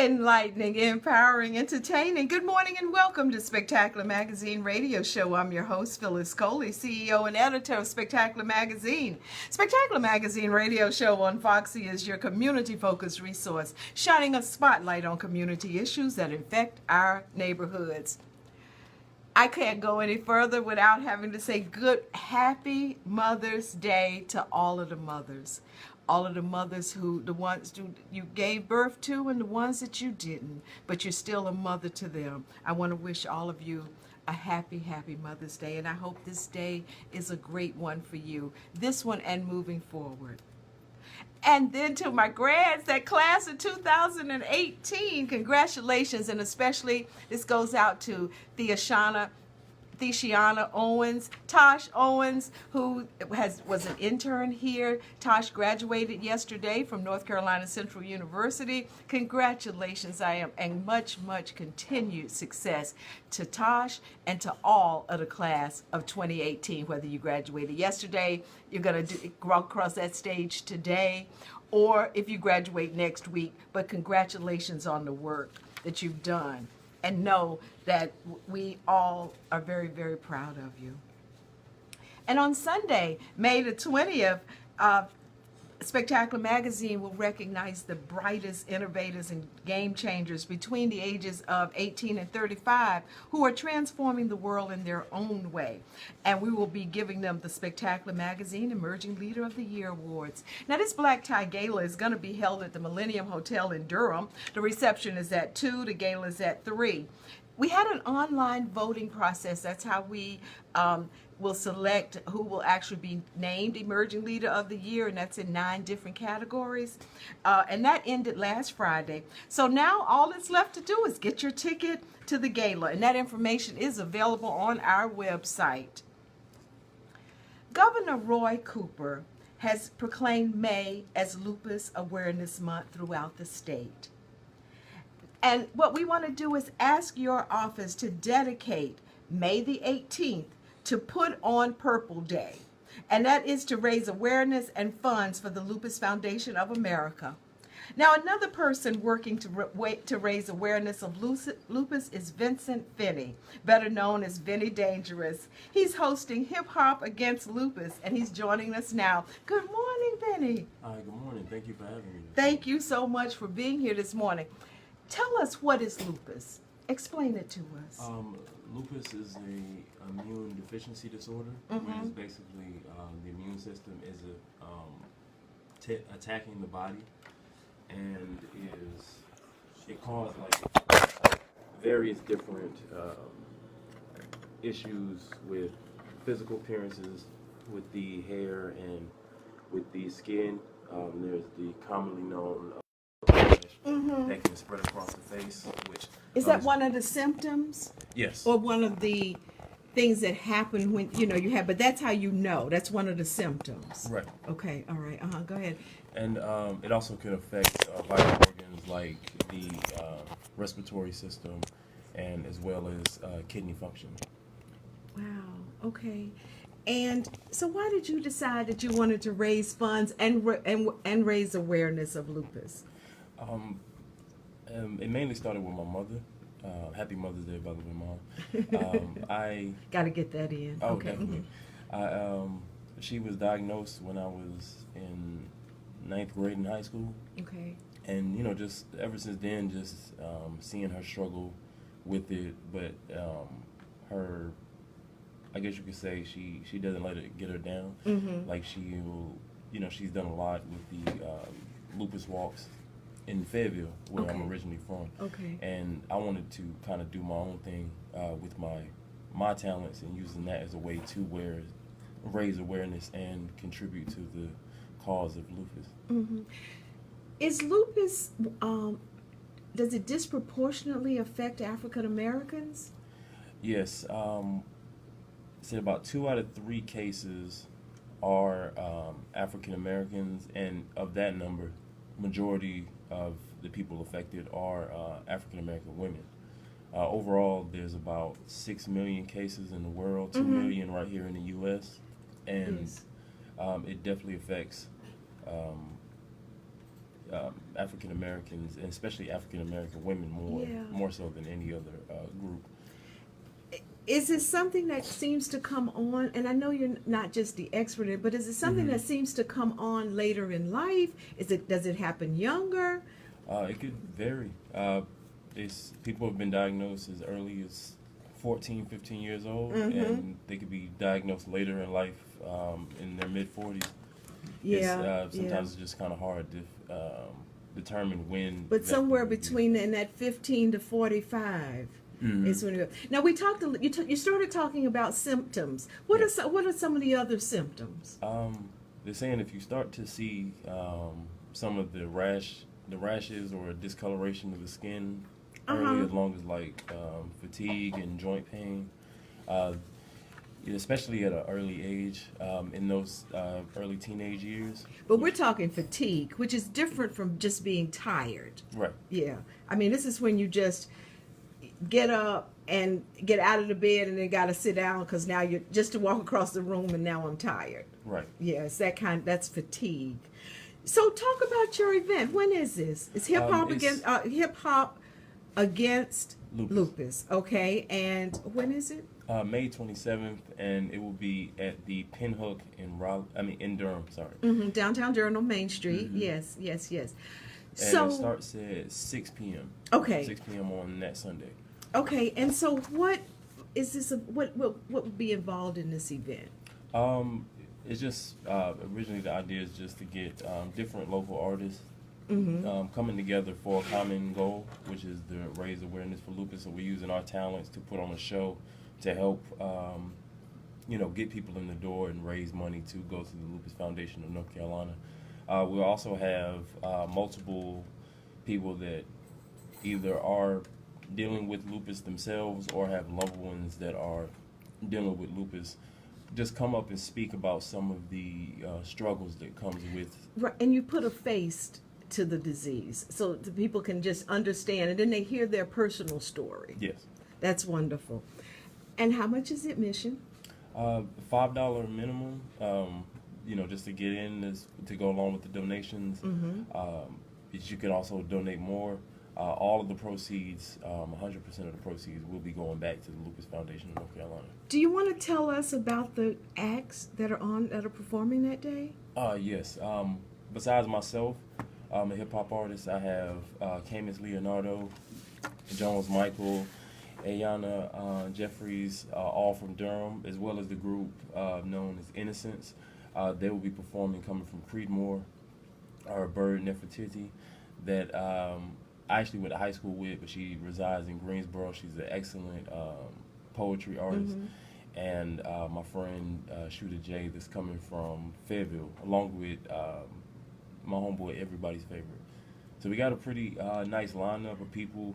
Enlightening, empowering, entertaining. Good morning and welcome to Spectacular Magazine Radio Show. I'm your host, Phyllis Coley, CEO and editor of Spectacular Magazine. Spectacular Magazine Radio Show on Foxy is your community-focused resource, shining a spotlight on community issues that affect our neighborhoods. I can't go any further without having to say happy Mother's Day to all of the mothers. All of the mothers the ones who you gave birth to and the ones that you didn't, but you're still a mother to them. I want to wish all of you a happy Mother's Day, and I hope this day is a great one for you, this one and moving forward. And then to my grads, that class of 2018, congratulations, and especially this goes out to Theshiana Owens, Tosh Owens, who was an intern here. Tosh graduated yesterday from North Carolina Central University. Congratulations, and much continued success to Tosh and to all of the class of 2018. Whether you graduated yesterday, you're going to walk across that stage today, or if you graduate next week. But congratulations on the work that you've done. And know that we all are very proud of you. And on Sunday, May the 20th, Spectacular Magazine will recognize the brightest innovators and game changers between the ages of 18 and 35 who are transforming the world in their own way. And we will be giving them the Spectacular Magazine Emerging Leader of the Year Awards. Now, this Black Tie Gala is going to be held at the Millennium Hotel in Durham. The reception is at 2, the gala is at 3. We had an online voting process. That's how we will select who will actually be named Emerging Leader of the Year, and that's in 9 different categories. And that ended last Friday. So now all that's left to do is get your ticket to the gala, and that information is available on our website. Governor Roy Cooper has proclaimed May as Lupus Awareness Month throughout the state. And what we want to do is ask your office to dedicate May the 18th to Put on Purple Day. And that is to raise awareness and funds for the Lupus Foundation of America. Now, another person working to raise awareness of lupus is Vincent Vinnie, better known as Vinnie Dangerous. He's hosting Hop Against Lupus, and he's joining us now. Good morning, Vinnie. Hi, good morning. Thank you for having me. Thank you so much for being here this morning. Tell us, what is lupus? Explain it to us. Lupus is an immune deficiency disorder, which is basically the immune system is attacking the body, and it causes like various different issues with physical appearances, with the hair and with the skin. There's the commonly known that can spread across the face, which is that one of the symptoms? Yes. Or one of the things that happen when you have, but that's how you know. That's one of the symptoms. Right. Okay. All right. Go ahead. And it also can affect vital organs like the respiratory system, and as well as kidney function. Wow. Okay. And so, why did you decide that you wanted to raise funds and raise awareness of lupus? It mainly started with my mother. Happy Mother's Day, by the way, Mom. I got to get that in. Oh, okay. Definitely. She was diagnosed when I was in 9th grade in high school. Okay. And just ever since then, just seeing her struggle with it, but her, I guess you could say, she doesn't let it get her down. Like she will, she's done a lot with the lupus walks in Fayetteville, where I'm originally from. Okay. And I wanted to kind of do my own thing with my talents, and using that as a way to raise awareness and contribute to the cause of lupus. Is lupus, does it disproportionately affect African Americans? Yes. Said about 2 out of 3 cases are African Americans, and of that number, majority of the people affected are African American women. Overall, there's about 6 million cases in the world, 2 million right here in the U.S., and it definitely affects African Americans, and especially African American women, more so than any other group. Is it something that seems to come on, and I know you're not just the expert in it, but is it something that seems to come on later in life? Does it happen younger? It could vary. People have been diagnosed as early as 14, 15 years old, and they could be diagnosed later in life, in their mid-40s. Sometimes it's just kind of hard to determine when. But somewhere between in that 15 to 45. Is when now we talked. You started talking about symptoms. What are some of the other symptoms? They're saying if you start to see some of the rashes or discoloration of the skin early, as long as like fatigue and joint pain, especially at an early age, in those early teenage years. But we're talking fatigue, which is different from just being tired. Right. Yeah. I mean, this is when you just get up and get out of the bed and then got to sit down because now you're just to walk across the room and now I'm tired. Right. Yes, that's fatigue. So talk about your event. When is this? It's Hip Hop Against Lupus. Okay, and when is it? May 27th, and it will be at the Pinhook in Durham. Sorry. Downtown Durham, Main Street. Yes. And So it starts at 6 p.m. Okay. 6 p.m. on that Sunday. Okay, and so what is this? What would be involved in this event? It's just originally the idea is just to get different local artists coming together for a common goal, which is to raise awareness for lupus. So we're using our talents to put on a show to help, get people in the door and raise money to go to the Lupus Foundation of North Carolina. We'll also have multiple people that either are dealing with lupus themselves or have loved ones that are dealing with lupus just come up and speak about some of the struggles that comes with. Right, and you put a face to the disease so the people can just understand, and then they hear their personal story. Yes. That's wonderful. And how much is admission? $5 minimum, just to get in, to go along with the donations. You can also donate more. All of the proceeds, 100% of the proceeds will be going back to the Lupus Foundation of North Carolina. Do you want to tell us about the acts that are performing that day? Yes. Besides myself, I'm a hip-hop artist. I have Camus Leonardo, Jones Michael, Ayana Jeffries, all from Durham, as well as the group known as Innocence. They will be performing coming from Creedmoor, or Bird Nefertiti, that I actually went to high school with, but she resides in Greensboro. She's an excellent poetry artist. And my friend Shooter J that's coming from Fayetteville, along with my homeboy, everybody's favorite. So we got a pretty nice lineup of people,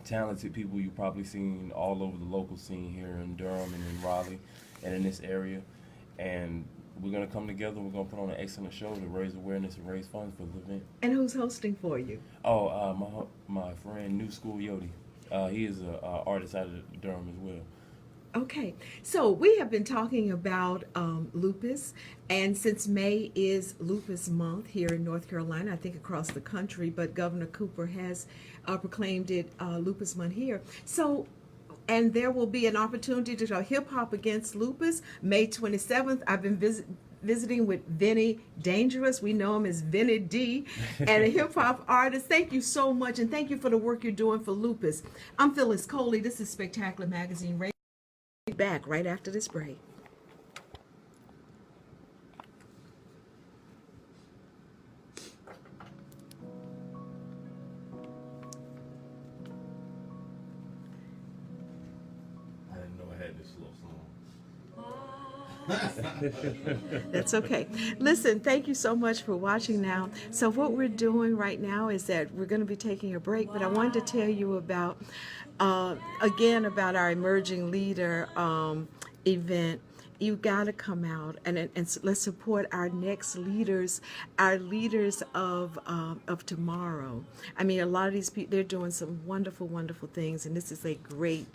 talented people you've probably seen all over the local scene here in Durham and in Raleigh and in this area. And we're going to come together. We're going to put on an excellent show to raise awareness and raise funds for the event. And who's hosting for you? Oh, my friend New School Yodi. He is an artist out of Durham as well. Okay, so we have been talking about lupus, and since May is Lupus Month here in North Carolina, I think across the country, but Governor Cooper has proclaimed it Lupus Month here. So, and there will be an opportunity to Hip Hop Against Lupus, May 27th. I've been visiting with Vinnie Dangerous. We know him as Vinnie D, and a hip hop artist. Thank you so much, and thank you for the work you're doing for lupus. I'm Phyllis Coley. This is Spectacular Magazine Radio. Back right after this break. I didn't know I had this slow song. That's okay. Listen, thank you so much for watching now. So what we're doing right now is that we're going to be taking a break, but I wanted to tell you about, again, about our Emerging Leader event. You got to come out and let's support our next leaders, our leaders of tomorrow. I mean, a lot of these people, they're doing some wonderful, wonderful things, and this is a great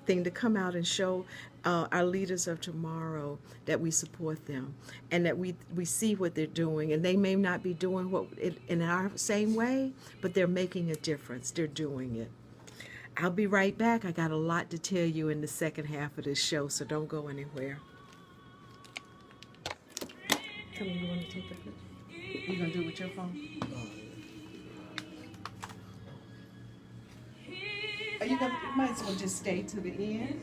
thing to come out and show our leaders of tomorrow that we support them and that we see what they're doing. And they may not be doing what in our same way, but they're making a difference. They're doing it. I'll be right back. I got a lot to tell you in the second half of this show, so don't go anywhere. Come on, you want to take the picture? You going to do it with your phone? Are you might as well just stay to the end.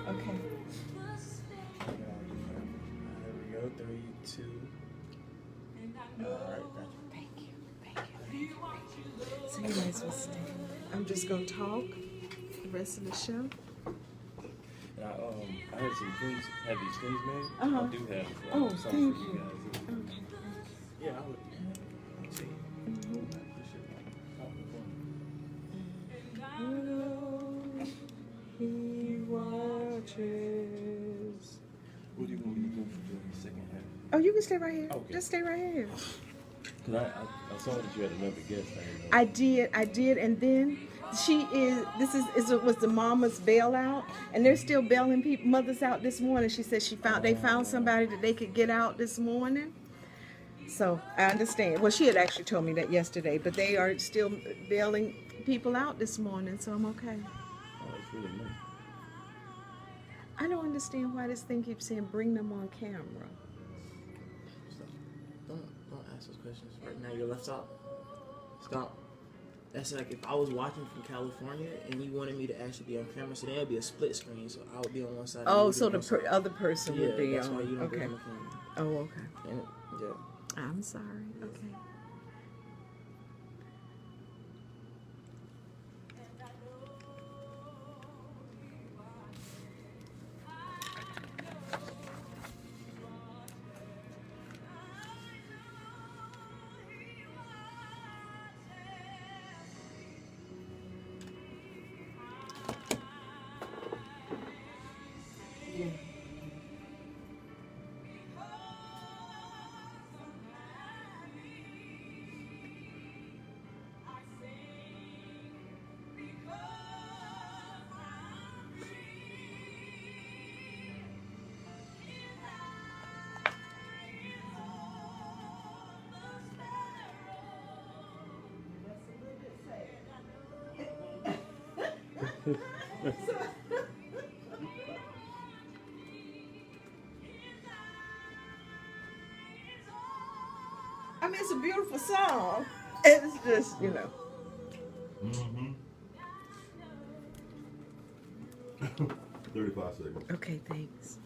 Okay. There we go. 3, 2. All right, Thank you. So you might as well stay. I'm just going to talk the rest of the show. And I had some things, had these things made. Uh-huh. I do have Oh, something thank for you. you guys. Okay. Yeah, I'll see. He watches. What do you want me to do for the second half? Oh, you can stay right here. Okay. Just stay right here. Because I saw that you had another guest. I I did, and then was the mama's bailout, and they're still bailing mothers out this morning. She said they found somebody that they could get out this morning. So I understand. Well, she had actually told me that yesterday, but they are still bailing people out this morning, so I'm okay. Oh, it's really nice. I don't understand why this thing keeps saying bring them on camera. Don't ask those questions right now. Your left stop. Stop. That's like if I was watching from California and you wanted me to actually be on camera, so there'd be a split screen, so I would be on one side. Oh, so the other person yeah, would be that's on. why you don't bring Okay. them on camera. Oh, okay. And, yeah. I'm sorry. Okay. I mean, it's a beautiful song. It's just, you know. Mm-hmm. 35 seconds. Okay, thanks.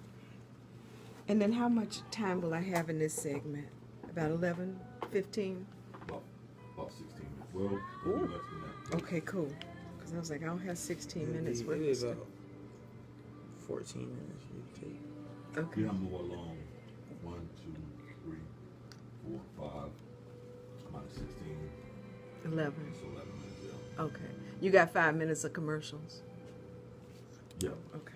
And then how much time will I have in this segment? About 11, 15? About 16 minutes. Well, maybe Ooh. less than that. Okay, cool. Because I was like, I don't have 16 minutes worth Maybe of stuff. about 14 minutes you take. Okay. Yeah, I'm more along. 1, 2, 3, 4, 5. Minus 16. 11. So 11 minutes, yeah. Okay. You got 5 minutes of commercials? Yeah. Okay.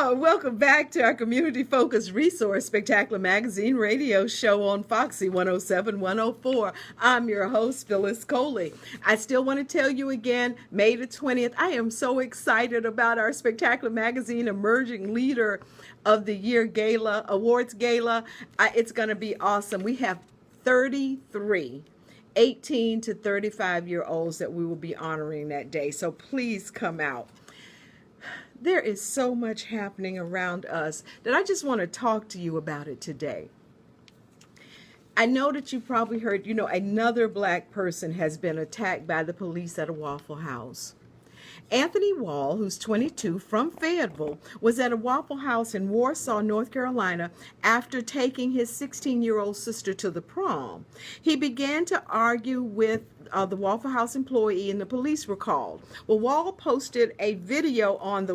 Welcome back to our community-focused resource, Spectacular Magazine radio show on Foxy 107, 104. I'm your host, Phyllis Coley. I still want to tell you again, May the 20th, I am so excited about our Spectacular Magazine Emerging Leader of the Year Gala, Awards Gala. It's going to be awesome. We have 33 18 to 35-year-olds that we will be honoring that day, so please come out. There is so much happening around us that I just want to talk to you about it today. I know that you probably heard, another black person has been attacked by the police at a Waffle House. Anthony Wall, who's 22, from Fayetteville, was at a Waffle House in Warsaw, North Carolina, after taking his 16-year-old sister to the prom. He began to argue with the Waffle House employee, and the police were called. Well, Wall posted a video on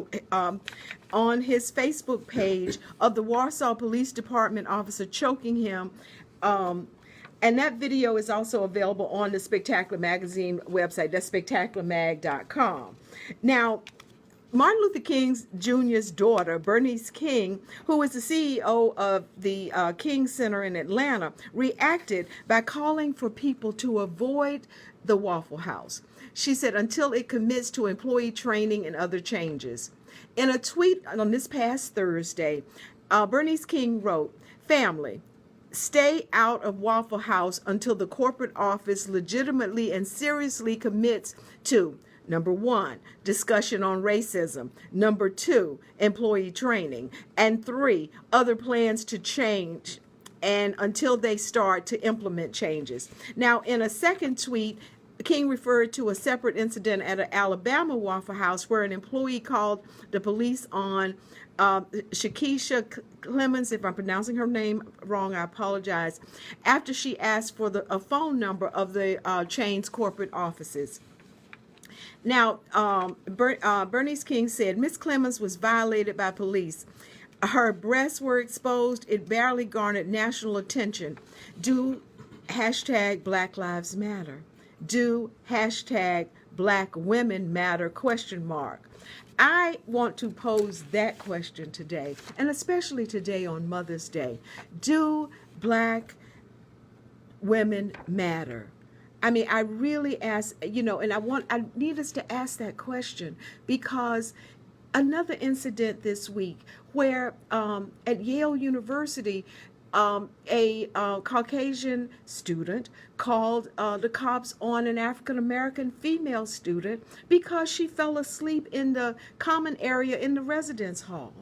his Facebook page of the Warsaw Police Department officer choking him. And that video is also available on the Spectacular Magazine website. That's spectacularmag.com. Now, Martin Luther King Jr.'s daughter, Bernice King, who is the CEO of the King Center in Atlanta, reacted by calling for people to avoid the Waffle House. She said, until it commits to employee training and other changes. In a tweet on this past Thursday, Bernice King wrote, "Family, stay out of Waffle House until the corporate office legitimately and seriously commits to number 1, discussion on racism. Number 2, employee training. And 3, other plans to change, and until they start to implement changes." Now, in a second tweet, King referred to a separate incident at an Alabama Waffle House where an employee called the police on Shakisha Clemens, if I'm pronouncing her name wrong, I apologize, after she asked for a phone number of the chain's corporate offices. Now, Bernice King said, "Miss Clemens was violated by police. Her breasts were exposed. It barely garnered national attention. Do hashtag Black Lives Matter. Do hashtag Black Women Matter question mark." I want to pose that question today, and especially today on Mother's Day. Do Black women matter? I mean, I really ask, and I need us to ask that question, because another incident this week where at Yale University, a Caucasian student called the cops on an African-American female student because she fell asleep in the common area in the residence hall.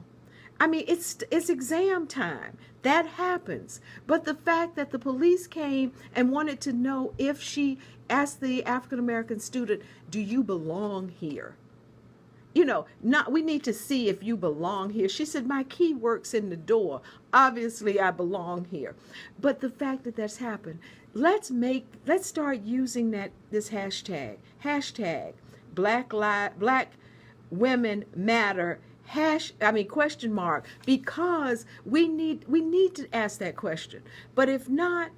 I mean, it's exam time. That happens. But the fact that the police came and wanted to know if she asked the African-American student, "Do you belong here?" We need to see if you belong here. She said, "My key works in the door. Obviously, I belong here." But the fact that that's happened, let's start using this hashtag Black Women Matter, question mark, because we need to ask that question. But if not,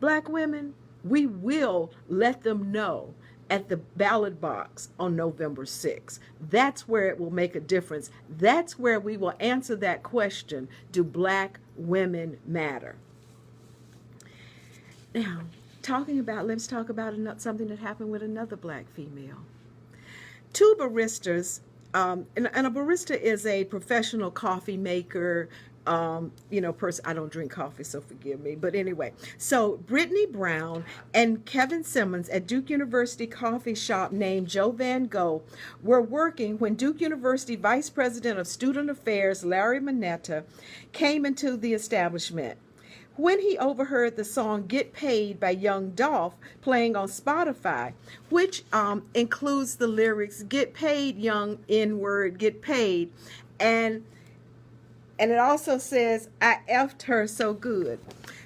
Black women, we will let them know at the ballot box on November 6th. That's where it will make a difference. That's where we will answer that question, do Black women matter? Now, let's talk about something that happened with another Black female. Two baristas, and a barista is a professional coffee maker, person. I don't drink coffee, so forgive me. But anyway, so Brittany Brown and Kevin Simmons at Duke University coffee shop named Joe Van Gogh were working when Duke University Vice President of Student Affairs, Larry Mineta, came into the establishment. When he overheard the song "Get Paid" by young Dolph playing on Spotify, which includes the lyrics, "Get paid, young N-word, get paid," and it also says, "I effed her so good."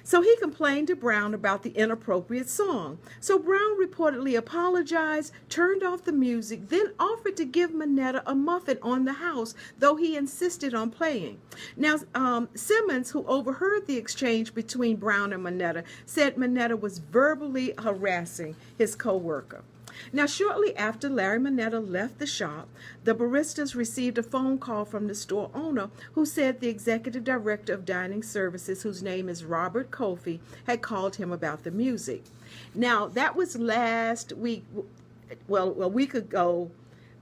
So he complained to Brown about the inappropriate song. So Brown reportedly apologized, turned off the music, then offered to give Mineta a muffin on the house, though he insisted on playing. Now, Simmons, who overheard the exchange between Brown and Mineta, said Mineta was verbally harassing his co-worker. Now, shortly after Larry Mineta left the shop, the baristas received a phone call from the store owner who said the executive director of dining services, whose name is Robert Kofi, had called him about the music. Now, that was last week, a week ago,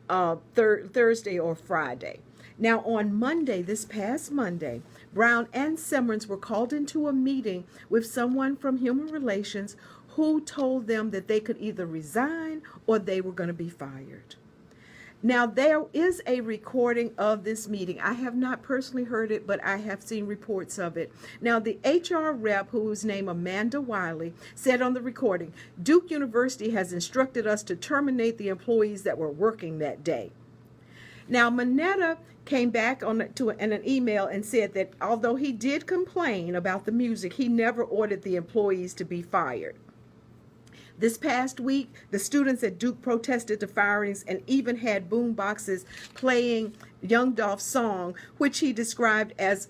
Thursday or Friday. Now, on Monday, this past Monday, Brown and Simmons were called into a meeting with someone from Human Relations who told them that they could either resign or they were going to be fired. Now, there is a recording of this meeting. I have not personally heard it, but I have seen reports of it. Now, the HR rep, whose name Amanda Wiley, said on the recording, "Duke University has instructed us to terminate the employees that were working that day." Now, Mineta came back in an email and said that although he did complain about the music, he never ordered the employees to be fired. This past week, the students at Duke protested the firings and even had boom boxes playing Young Dolph's song, which they describe it as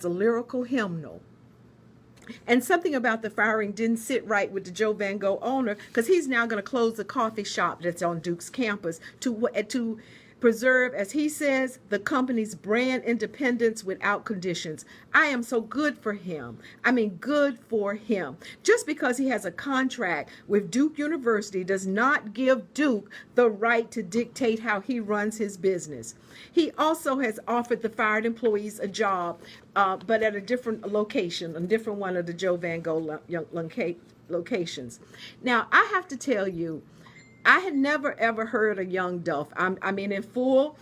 a lyrical hymnal. And something about the firing didn't sit right with the Joe Van Gogh owner, because he's now going to close the coffee shop that's on Duke's campus to preserve, as he says, the company's brand independence without conditions. I am so good for him. I mean, good for him. Just because he has a contract with Duke University does not give Duke the right to dictate how he runs his business. He also has offered the fired employees a job, but at a different location, a different one of the Joe Van Gogh locations. Now, I have to tell you, I had never ever heard of young Dolph. I mean, in full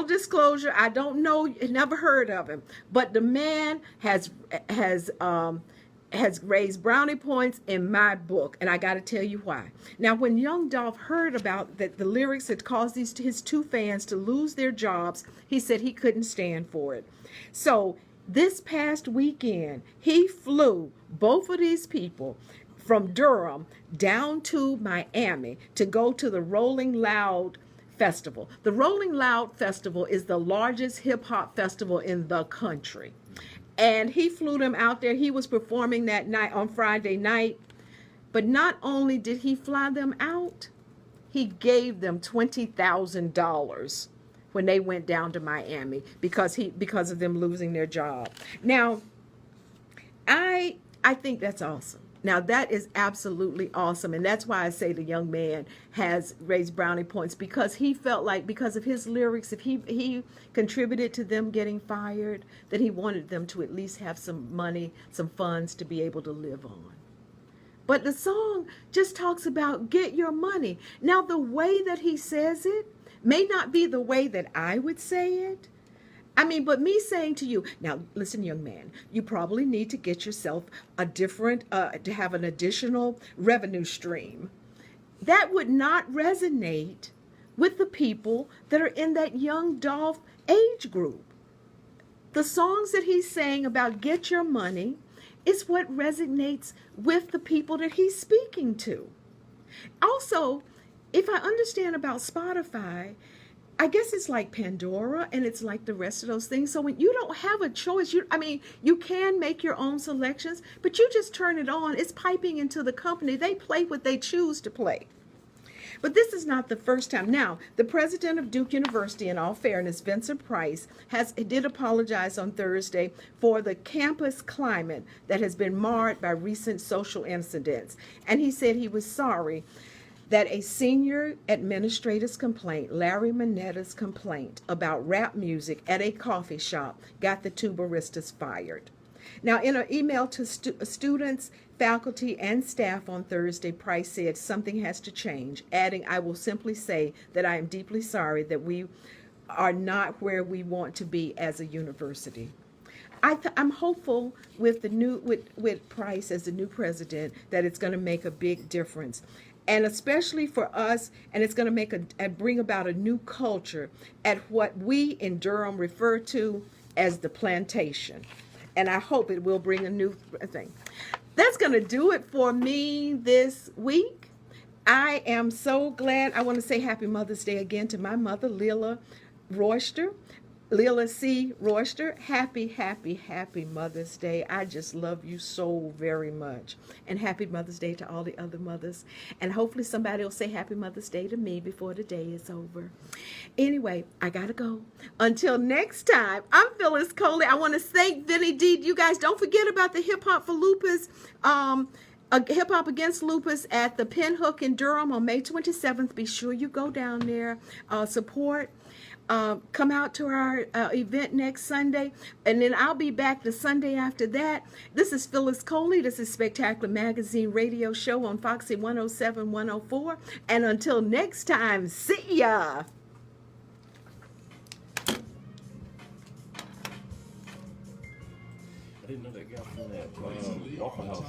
disclosure, I don't know, never heard of him. But the man has raised brownie points in my book, and I got to tell you why. Now, when young Dolph heard about that the lyrics had caused his two fans to lose their jobs, he said he couldn't stand for it. So this past weekend, he flew both of these people from Durham down to Miami to go to the Rolling Loud Festival. The Rolling Loud Festival is the largest hip hop festival in the country. And he flew them out there. He was performing that night on Friday night. But not only did he fly them out, he gave them $20,000 when they went down to Miami because of them losing their job. Now, I think that's awesome. Now, that is absolutely awesome. And that's why I say the young man has raised brownie points, because he felt like because of his lyrics, if he contributed to them getting fired, that he wanted them to at least have some money, some funds to be able to live on. But the song just talks about get your money. Now, the way that he says it may not be the way that I would say it. I mean, but me saying to you, now listen, young man, you probably need to get yourself a different, to have an additional revenue stream. That would not resonate with the people that are in that young Dolph age group. The songs that he's saying about get your money is what resonates with the people that he's speaking to. Also, if I understand about Spotify, I guess it's like Pandora, and it's like the rest of those things. So when you don't have a choice, you can make your own selections, but you just turn it on. It's piping into the company. They play what they choose to play. But this is not the first time. Now, the president of Duke University, in all fairness, Vincent Price, did apologize on Thursday for the campus climate that has been marred by recent social incidents. And he said he was sorry that a senior administrator's complaint, Larry Manetta's complaint about rap music at a coffee shop, got the two baristas fired. Now, in an email to students, faculty, and staff on Thursday, Price said something has to change, adding, I will simply say that I am deeply sorry that we are not where we want to be as a university. I'm hopeful with with Price as the new president that it's going to make a big difference. And especially for us, and it's going to bring about a new culture at what we in Durham refer to as the plantation. And I hope it will bring a new thing. That's going to do it for me this week. I am so glad. I want to say Happy Mother's Day again to my mother, Lila C. Royster. Happy Mother's Day. I just love you so very much. And happy Mother's Day to all the other mothers. And hopefully somebody will say Happy Mother's Day to me before the day is over. Anyway, I gotta go. Until next time, I'm Phyllis Coley. I want to thank Vinnie D. You guys don't forget about the Hip Hop for Lupus, Hip Hop Against Lupus at the Pinhook in Durham on May 27th. Be sure you go down there, support. Come out to our event next Sunday, and then I'll be back the Sunday after that. This is Phyllis Coley. This is Spectacular Magazine radio show on Foxy 107, 104. And until next time, see ya. I didn't know that guy from that Waffle House.